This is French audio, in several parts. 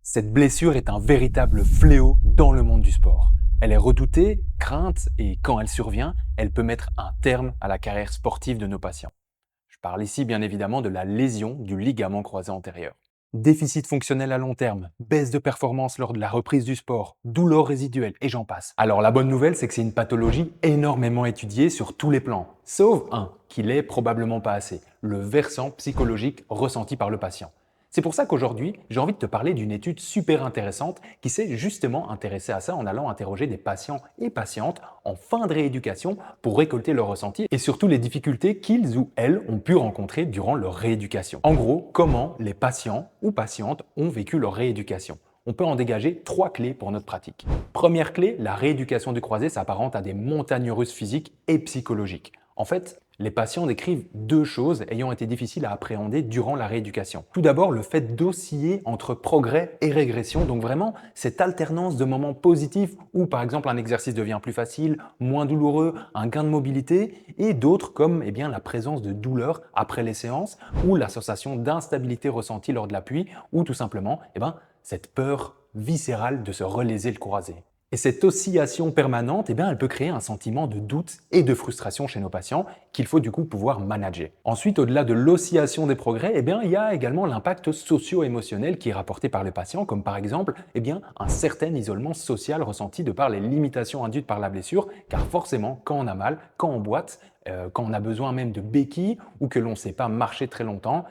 Cette blessure est un véritable fléau dans le monde du sport. Elle est redoutée, crainte et quand elle survient, elle peut mettre un terme à la carrière sportive de nos patients. Je parle ici bien évidemment de la lésion du ligament croisé antérieur. Déficit fonctionnel à long terme, baisse de performance lors de la reprise du sport, douleurs résiduelles et j'en passe. Alors la bonne nouvelle, c'est que c'est une pathologie énormément étudiée sur tous les plans, sauf un, qui l'est probablement pas assez, le versant psychologique ressenti par le patient. C'est pour ça qu'aujourd'hui, j'ai envie de te parler d'une étude super intéressante qui s'est justement intéressée à ça en allant interroger des patients et patientes en fin de rééducation pour récolter leurs ressentis et surtout les difficultés qu'ils ou elles ont pu rencontrer durant leur rééducation. En gros, comment les patients ou patientes ont vécu leur rééducation. On peut en dégager 3 clés pour notre pratique. Première clé, la rééducation du croisé s'apparente à des montagnes russes physiques et psychologiques. En fait, les patients décrivent 2 choses ayant été difficiles à appréhender durant la rééducation. Tout d'abord, le fait d'osciller entre progrès et régression, donc vraiment cette alternance de moments positifs où par exemple un exercice devient plus facile, moins douloureux, un gain de mobilité, et d'autres comme la présence de douleur après les séances ou la sensation d'instabilité ressentie lors de l'appui ou tout simplement cette peur viscérale de se reléser le croisé. Et cette oscillation permanente, elle peut créer un sentiment de doute et de frustration chez nos patients qu'il faut du coup pouvoir manager. Ensuite, au-delà de l'oscillation des progrès, il y a également l'impact socio-émotionnel qui est rapporté par le patient, comme par exemple un certain isolement social ressenti de par les limitations induites par la blessure, car forcément, quand on a mal, quand on boite, quand on a besoin même de béquilles ou que l'on ne sait pas marcher très longtemps,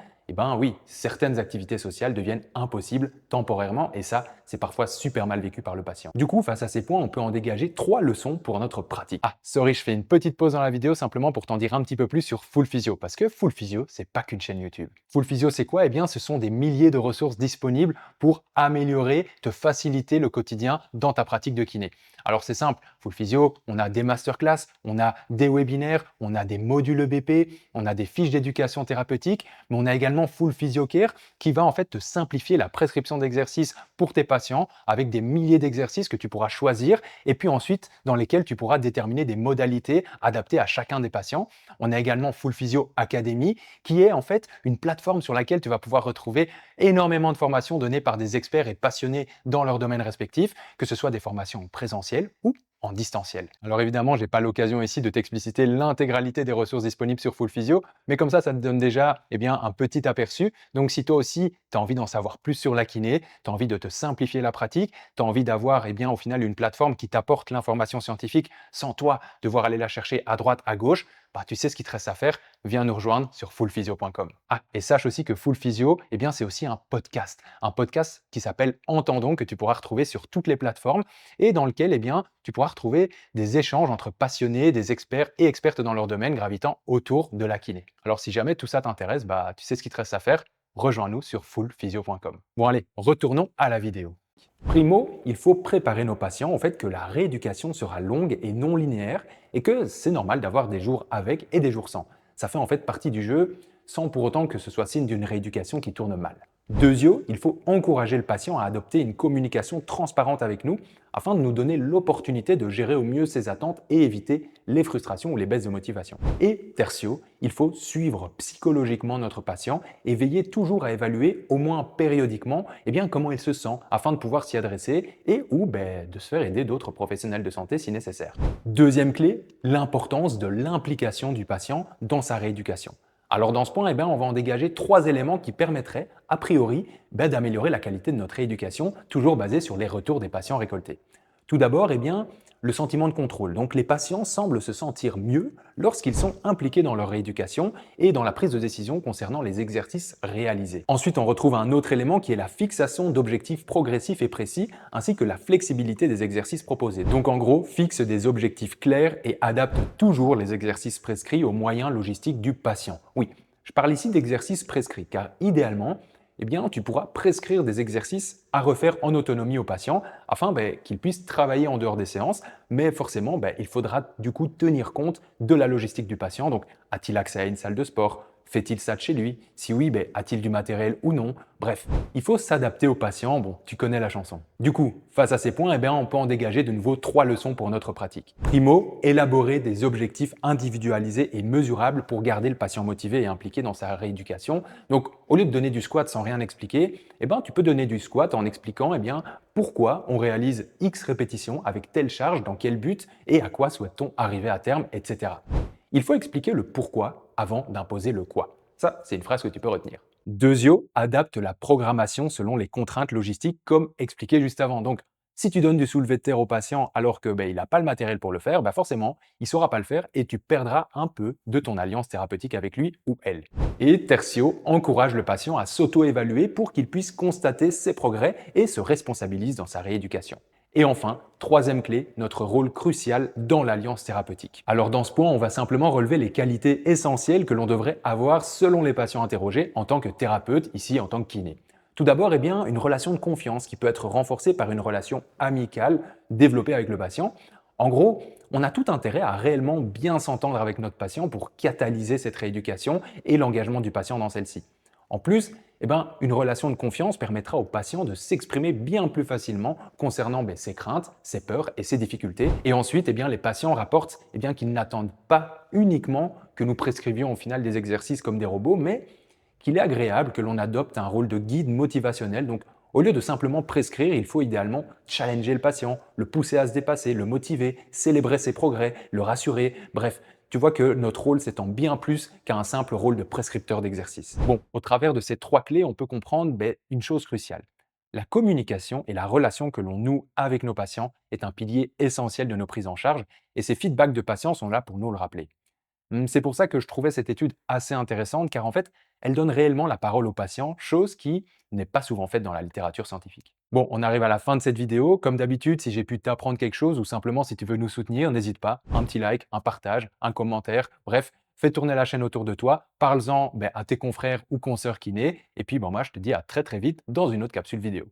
oui, certaines activités sociales deviennent impossibles temporairement et ça, c'est parfois super mal vécu par le patient. Du coup, face à ces points, on peut en dégager 3 leçons pour notre pratique. Ah, sorry, je fais une petite pause dans la vidéo simplement pour t'en dire un petit peu plus sur Full Physio parce que Full Physio, c'est pas qu'une chaîne YouTube. Full Physio, c'est quoi? Ce sont des milliers de ressources disponibles pour améliorer, te faciliter le quotidien dans ta pratique de kiné. Alors c'est simple, Full Physio, on a des masterclass, on a des webinaires, on a des modules EBP, on a des fiches d'éducation thérapeutique, mais on a également Full Physio Care qui va en fait te simplifier la prescription d'exercices pour tes patients avec des milliers d'exercices que tu pourras choisir et puis ensuite dans lesquels tu pourras déterminer des modalités adaptées à chacun des patients. On a également Full Physio Academy qui est en fait une plateforme sur laquelle tu vas pouvoir retrouver énormément de formations données par des experts et passionnés dans leur domaine respectif, que ce soit des formations présentielles ou en distanciel. Alors évidemment, je n'ai pas l'occasion ici de t'expliciter l'intégralité des ressources disponibles sur Full Physio, mais comme ça te donne déjà un petit aperçu. Donc si toi aussi, tu as envie d'en savoir plus sur la kiné, tu as envie de te simplifier la pratique, tu as envie d'avoir au final une plateforme qui t'apporte l'information scientifique sans toi devoir aller la chercher à droite, à gauche, tu sais ce qu'il te reste à faire, viens nous rejoindre sur fullphysio.com. Ah, et sache aussi que Full Physio, c'est aussi un podcast qui s'appelle Entendons, que tu pourras retrouver sur toutes les plateformes et dans lequel tu pourras retrouver des échanges entre passionnés, des experts et expertes dans leur domaine gravitant autour de la kiné. Alors si jamais tout ça t'intéresse, tu sais ce qu'il te reste à faire, rejoins-nous sur fullphysio.com. Bon allez, retournons à la vidéo. Primo, il faut préparer nos patients au fait que la rééducation sera longue et non linéaire et que c'est normal d'avoir des jours avec et des jours sans. Ça fait en fait partie du jeu sans pour autant que ce soit signe d'une rééducation qui tourne mal. Deuxièmement, il faut encourager le patient à adopter une communication transparente avec nous afin de nous donner l'opportunité de gérer au mieux ses attentes et éviter les frustrations ou les baisses de motivation. Et tertio, il faut suivre psychologiquement notre patient et veiller toujours à évaluer au moins périodiquement comment il se sent afin de pouvoir s'y adresser et ou de se faire aider d'autres professionnels de santé si nécessaire. Deuxième clé, l'importance de l'implication du patient dans sa rééducation. Alors dans ce point, on va en dégager 3 éléments qui permettraient, a priori, d'améliorer la qualité de notre rééducation, toujours basée sur les retours des patients récoltés. Tout d'abord, le sentiment de contrôle. Donc les patients semblent se sentir mieux lorsqu'ils sont impliqués dans leur rééducation et dans la prise de décision concernant les exercices réalisés. Ensuite, on retrouve un autre élément qui est la fixation d'objectifs progressifs et précis, ainsi que la flexibilité des exercices proposés. Donc en gros, fixe des objectifs clairs et adapte toujours les exercices prescrits aux moyens logistiques du patient. Oui, je parle ici d'exercices prescrits, car idéalement, tu pourras prescrire des exercices à refaire en autonomie au patient afin qu'il puisse travailler en dehors des séances. Mais forcément, il faudra du coup tenir compte de la logistique du patient. Donc, a-t-il accès à une salle de sport? Fait-il ça de chez lui? Si oui, a-t-il du matériel ou non? Bref, il faut s'adapter au patient, bon, tu connais la chanson. Du coup, face à ces points, on peut en dégager de nouveau 3 leçons pour notre pratique. Primo, élaborer des objectifs individualisés et mesurables pour garder le patient motivé et impliqué dans sa rééducation. Donc, au lieu de donner du squat sans rien expliquer, tu peux donner du squat en expliquant pourquoi on réalise X répétitions avec telle charge, dans quel but et à quoi souhaite-t-on arriver à terme, etc. Il faut expliquer le pourquoi avant d'imposer le quoi. Ça, c'est une phrase que tu peux retenir. Deuxio, adapte la programmation selon les contraintes logistiques comme expliqué juste avant. Donc, si tu donnes du soulevé de terre au patient alors que il n'a pas le matériel pour le faire, forcément, il ne saura pas le faire et tu perdras un peu de ton alliance thérapeutique avec lui ou elle. Et tertio, encourage le patient à s'auto-évaluer pour qu'il puisse constater ses progrès et se responsabilise dans sa rééducation. Et enfin, troisième clé, notre rôle crucial dans l'alliance thérapeutique. Alors dans ce point, on va simplement relever les qualités essentielles que l'on devrait avoir selon les patients interrogés en tant que thérapeute, ici en tant que kiné. Tout d'abord, une relation de confiance qui peut être renforcée par une relation amicale développée avec le patient. En gros, on a tout intérêt à réellement bien s'entendre avec notre patient pour catalyser cette rééducation et l'engagement du patient dans celle-ci. En plus, une relation de confiance permettra au patient de s'exprimer bien plus facilement concernant ses craintes, ses peurs et ses difficultés. Et ensuite, les patients rapportent qu'ils n'attendent pas uniquement que nous prescrivions au final des exercices comme des robots, mais qu'il est agréable que l'on adopte un rôle de guide motivationnel. Donc, au lieu de simplement prescrire, il faut idéalement challenger le patient, le pousser à se dépasser, le motiver, célébrer ses progrès, le rassurer. Bref, tu vois que notre rôle s'étend bien plus qu'à un simple rôle de prescripteur d'exercice. Bon, au travers de ces 3 clés, on peut comprendre une chose cruciale. La communication et la relation que l'on noue avec nos patients est un pilier essentiel de nos prises en charge et ces feedbacks de patients sont là pour nous le rappeler. C'est pour ça que je trouvais cette étude assez intéressante car en fait, elle donne réellement la parole aux patients, chose qui n'est pas souvent faite dans la littérature scientifique. Bon, on arrive à la fin de cette vidéo. Comme d'habitude, si j'ai pu t'apprendre quelque chose ou simplement si tu veux nous soutenir, n'hésite pas. Un petit like, un partage, un commentaire, bref, fais tourner la chaîne autour de toi, parle-en à tes confrères ou consoeurs kinés. Et puis moi, je te dis à très très vite dans une autre capsule vidéo.